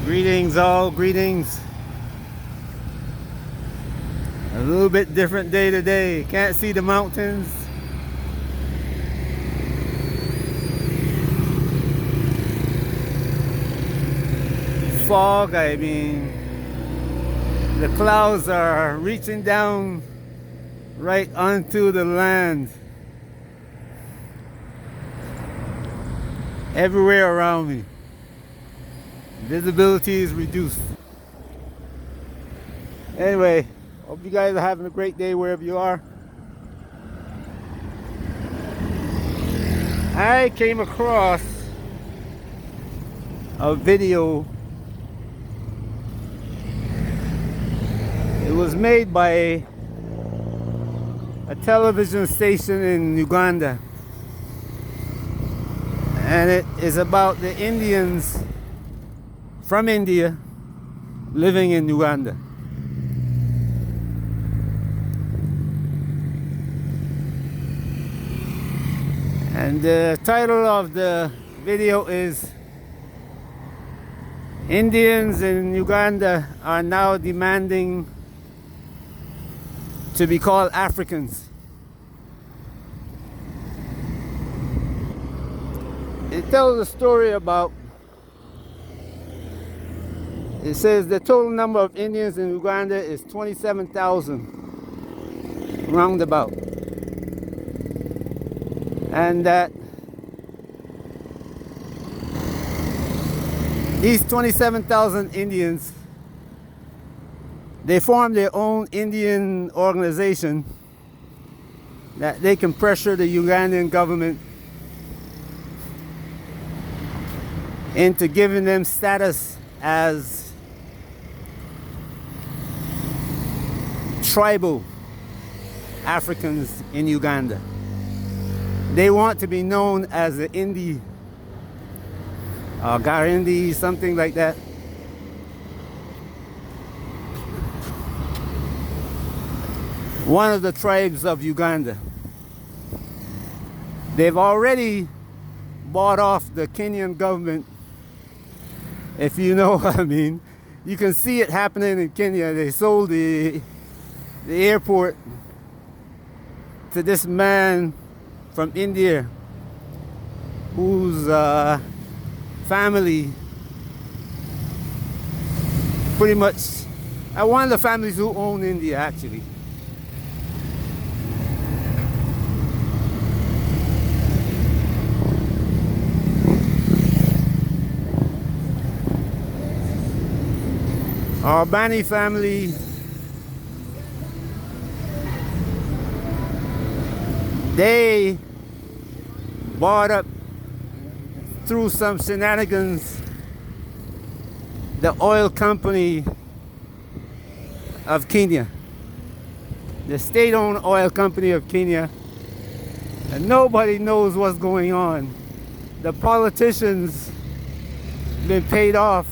Greetings, all greetings. A little bit different day today. Can't see the mountains. Fog, I mean, the clouds are reaching down right onto the land. Everywhere around me. Visibility is reduced. Anyway, hope you guys are having a great day wherever you are. I came across a video. It was made by a television station in Uganda. And it is about the Indians from India living in Uganda. And the title of the video is Indians in Uganda are now demanding to be called Africans. It tells a story about, it says the total number of Indians in Uganda is 27,000, roundabout. And that these 27,000 Indians, they form their own Indian organization that they can pressure the Ugandan government into giving them status as tribal Africans in Uganda. They want to be known as the Indi, Garindi, something like that. One of the tribes of Uganda. They've already bought off the Kenyan government. If you know what I mean, you can see it happening in Kenya. They sold the airport to this man from India whose family pretty much, one of the families who own India actually. Our Bani family, they bought up through some shenanigans the oil company of Kenya, the state-owned oil company of Kenya, and nobody knows what's going on. The politicians been paid off.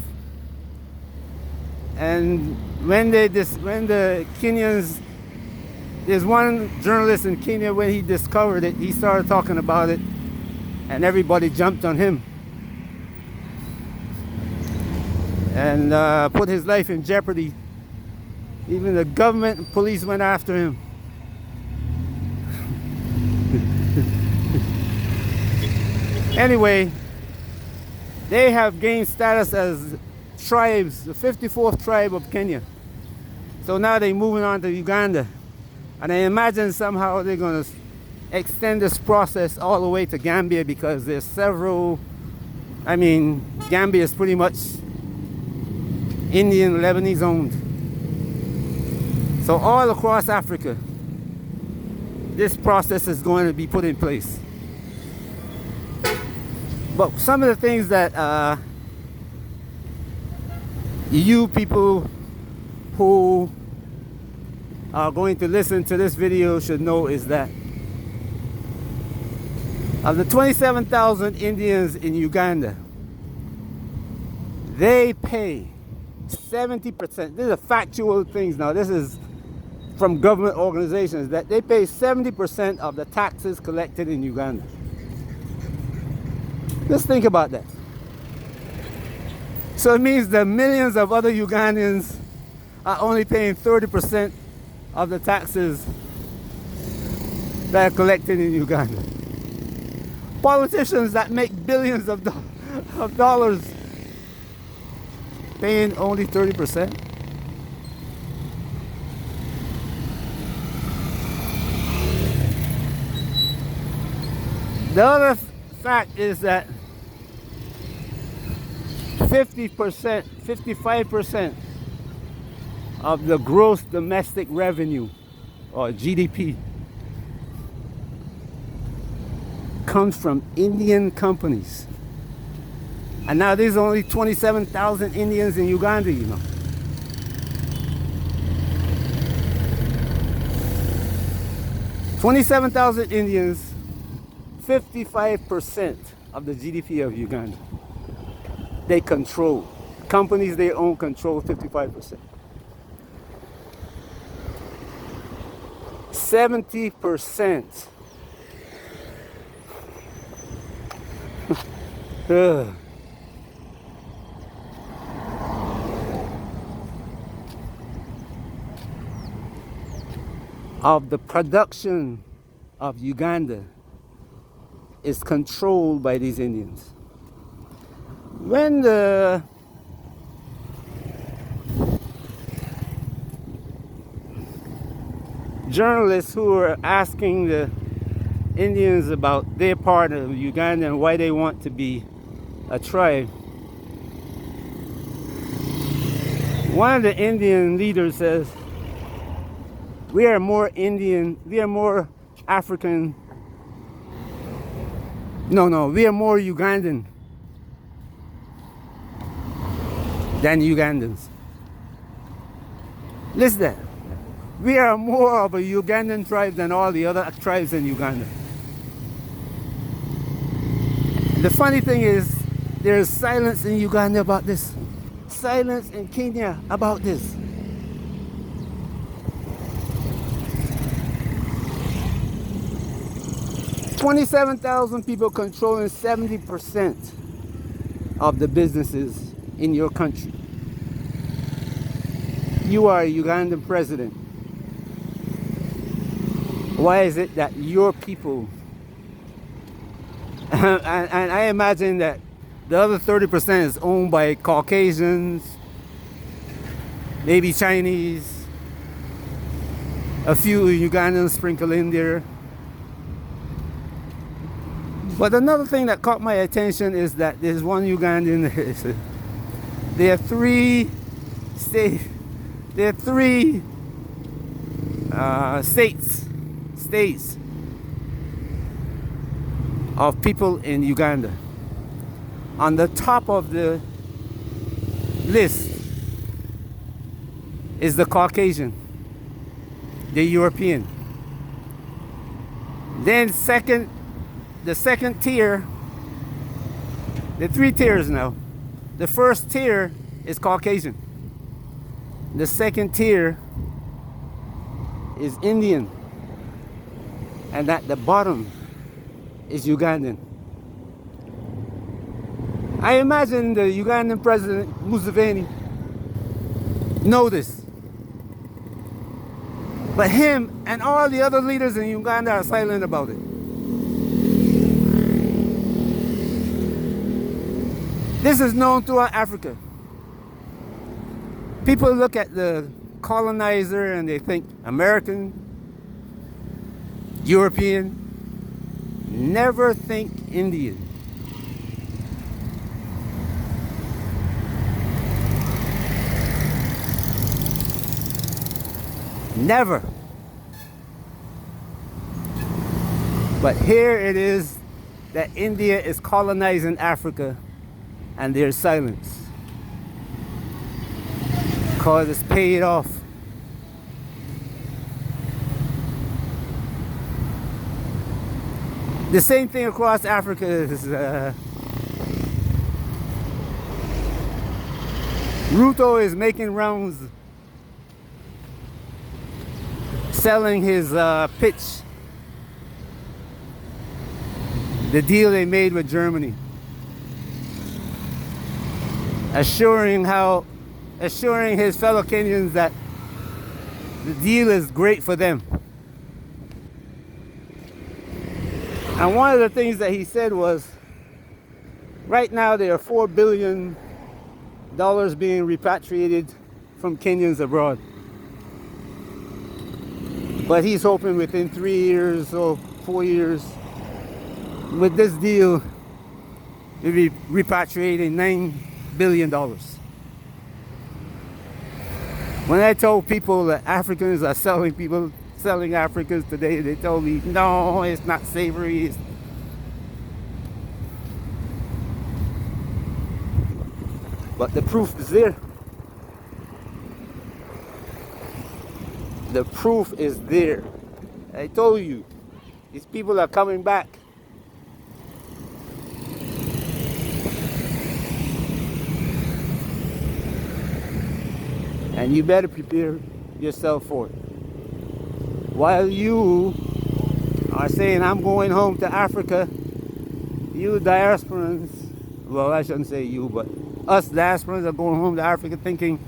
And when the Kenyans, there's one journalist in Kenya, when he discovered it, he started talking about it, and everybody jumped on him and put his life in jeopardy. Even the government and police went after him. Anyway, they have gained status as tribes, the 54th tribe of Kenya. So now they're moving on to Uganda. And I imagine somehow they're going to extend this process all the way to Gambia, because there's several, Gambia is pretty much Indian, Lebanese owned. So all across Africa, this process is going to be put in place. But some of the things that you people who are going to listen to this video should know is that of the 27,000 Indians in Uganda, they pay 70%. These are factual things now. This is from government organizations, that they pay 70% of the taxes collected in Uganda. Just think about that. So it means that millions of other Ugandans are only paying 30% of the taxes that are collected in Uganda. Politicians that make billions of dollars paying only 30%. The other fact is that 50%, 55% of the gross domestic revenue, or GDP, comes from Indian companies. And now there's only 27,000 Indians in Uganda, you know. $27,000 Indians, 55% of the GDP of Uganda. They control. Companies they own control 55%. 70% of the production of Uganda is controlled by these Indians. When the journalists who were asking the Indians about their part of Uganda and why they want to be a tribe, one of the Indian leaders says, we are more Indian, we are more African, we are more Ugandan than Ugandans. Listen to that. We are more of a Ugandan tribe than all the other tribes in Uganda. The funny thing is, there is silence in Uganda about this. Silence in Kenya about this. $27,000 people controlling 70% of the businesses in your country. You are a Ugandan president. Why is it that your people, and I imagine that the other 30% is owned by Caucasians, maybe Chinese, a few Ugandans sprinkled in there. But another thing that caught my attention is that there's one Ugandan. There are three states. There are three states of people in Uganda. On the top of the list is the Caucasian, the European. Then the second tier, there are three tiers now. The first tier is Caucasian. The second tier is Indian. And at the bottom is Ugandan. I imagine the Ugandan president, Museveni, know this. But him and all the other leaders in Uganda are silent about it. This is known throughout Africa. People look at the colonizer and they think American, European, never think Indian. Never. But here it is that India is colonizing Africa and there's silence. Because it's paid off. The same thing across Africa is Ruto is making rounds selling his pitch, the deal they made with Germany. assuring his fellow Kenyans that the deal is great for them. And one of the things that he said was, right now there are $4 billion being repatriated from Kenyans abroad. But he's hoping within 3 years or 4 years, with this deal, we'll be repatriating $9 billion. When I told people that Africans are selling Africans today, they told me, no, it's not savory. But the proof is there. The proof is there. I told you, these people are coming back. And you better prepare yourself for it. While you are saying, I'm going home to Africa, you diasporans, well, I shouldn't say you, but us diasporans are going home to Africa thinking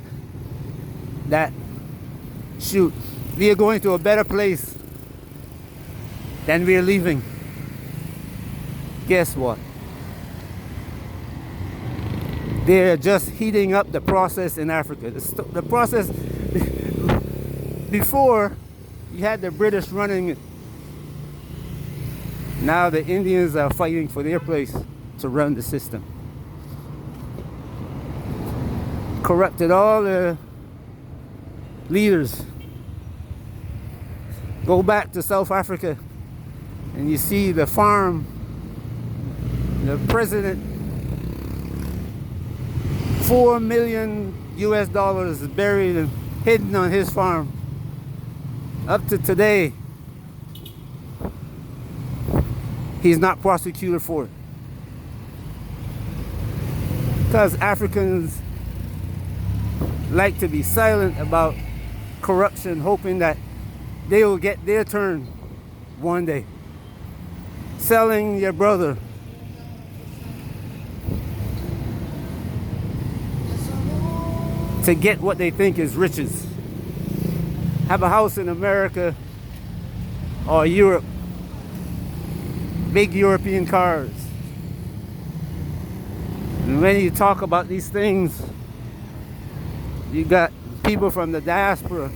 that, shoot, we are going to a better place than we are leaving. Guess what? They're just heating up the process in Africa. The process, before, you had the British running it. Now the Indians are fighting for their place to run the system. Corrupted all the leaders. Go back to South Africa and you see the farm, the president, $4 million US buried and hidden on his farm. Up to today, he's not prosecuted for it. Because Africans like to be silent about corruption, hoping that they will get their turn one day. Selling your brother. To get what they think is riches. Have a house in America or Europe. Big European cars. And when you talk about these things, you got people from the diaspora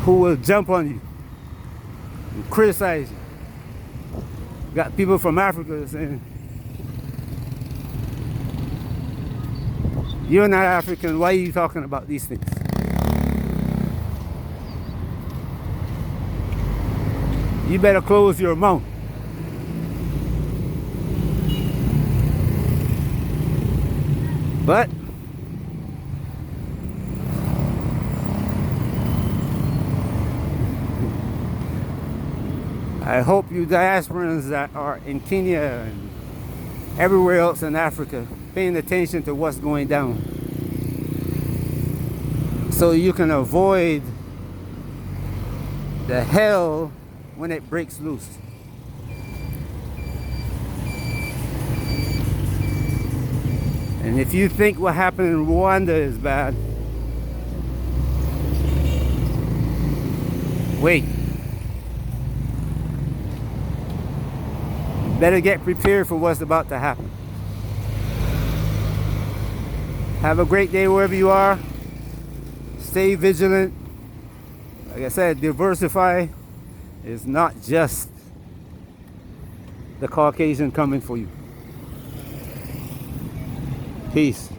who will jump on you and criticize you. You got people from Africa saying, you're not African, why are you talking about these things? You better close your mouth. But I hope you diasporans that are in Kenya and everywhere else in Africa paying attention to what's going down, so you can avoid the hell when it breaks loose. And if you think what happened in Rwanda is bad, wait. Better get prepared for what's about to happen. Have a great day wherever you are. Stay vigilant. Like I said, diversify. It's not just the Caucasian coming for you. Peace.